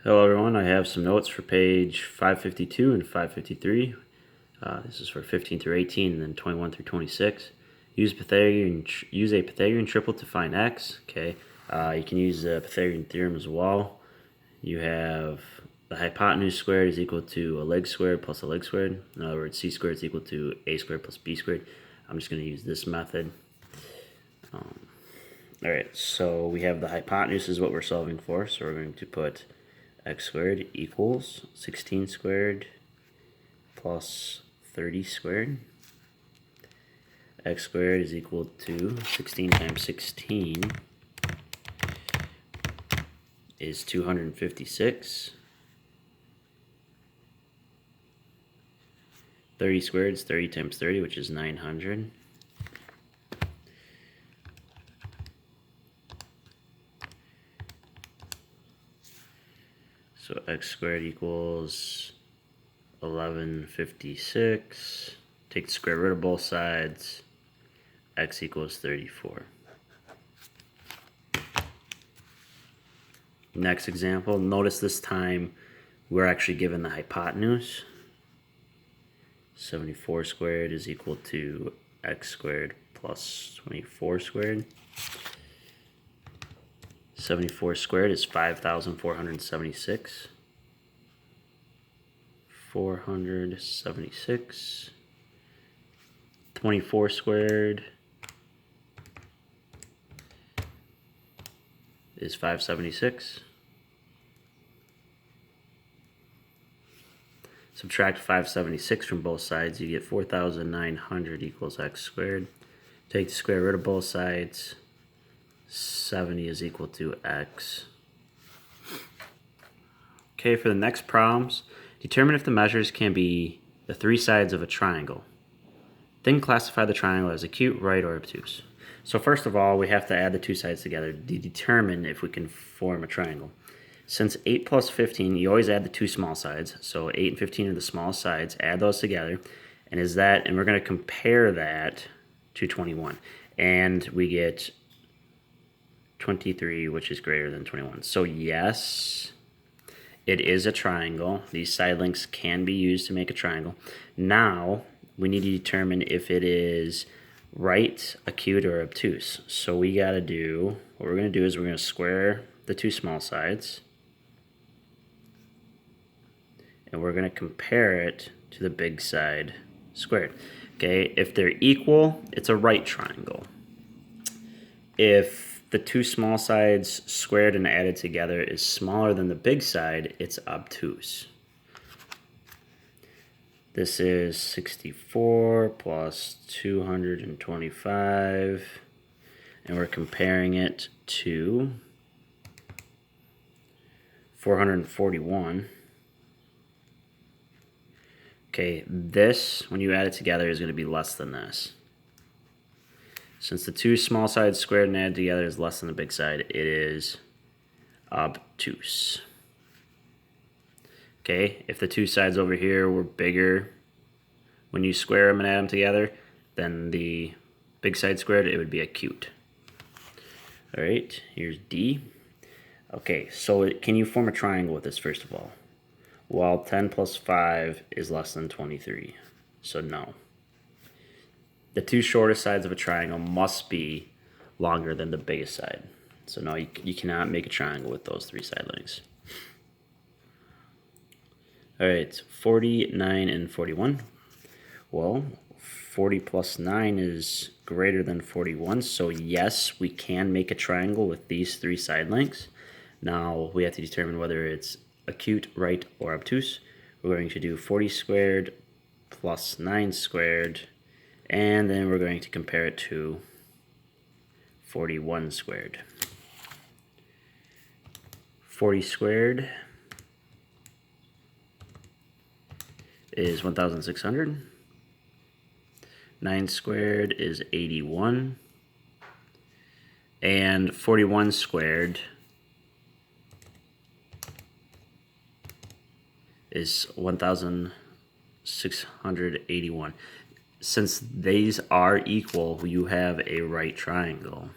Hello everyone, I have some notes for page 552 and 553. This is for 15 through 18 and then 21 through 26. Use a Pythagorean triple to find x. Okay, you can use the Pythagorean theorem as well. You have the hypotenuse squared is equal to a leg squared plus a leg squared. In other words, c squared is equal to a squared plus b squared. I'm just going to use this method. Alright, so we have the hypotenuse is what we're solving for, so we're going to put x squared equals 16 squared plus 30 squared. X squared is equal to 16 times 16 is 256. 30 squared is 30 times 30, which is 900. So x squared equals 1156. Take the square root of both sides. X equals 34. Next example, notice this time we're actually given the hypotenuse. 74 squared is equal to x squared plus 24 squared. 74 squared is 5,476. 476. 24 squared is 576. Subtract 576 from both sides, you get 4,900 equals x squared. Take the square root of both sides. 70 is equal to x. Okay, for the next problems, determine if the measures can be the three sides of a triangle. Then classify the triangle as acute, right, or obtuse. So first of all, we have to add the two sides together to determine if we can form a triangle. Since 8 plus 15, you always add the two small sides. So 8 and 15 are the small sides. Add those together. And we're going to compare that to 21. And we get 23, which is greater than 21. So yes, it is a triangle. These side lengths can be used to make a triangle. Now, we need to determine if it is right, acute, or obtuse. So what we're going to do is we're going to square the two small sides. And we're going to compare it to the big side squared. Okay, if they're equal, it's a right triangle. If the two small sides squared and added together is smaller than the big side, it's obtuse. This is 64 plus 225, and we're comparing it to 441. Okay, this, when you add it together, is going to be less than this. Since the two small sides squared and added together is less than the big side, it is obtuse. Okay, if the two sides over here were bigger, when you square them and add them together, then the big side squared, it would be acute. All right, here's D. Okay, so can you form a triangle with this first of all? Well, 10 plus 5 is less than 23, so no. The two shortest sides of a triangle must be longer than the biggest side. So no, you cannot make a triangle with those three side lengths. All right, 49 and 41. Well, 40 plus 9 is greater than 41, so yes, we can make a triangle with these three side lengths. Now, we have to determine whether it's acute, right, or obtuse. We're going to do 40 squared plus 9 squared, and then we're going to compare it to 41 squared. 40 squared is 1,600. 9 squared is 81. And 41 squared is 1,681. Since these are equal, you have a right triangle.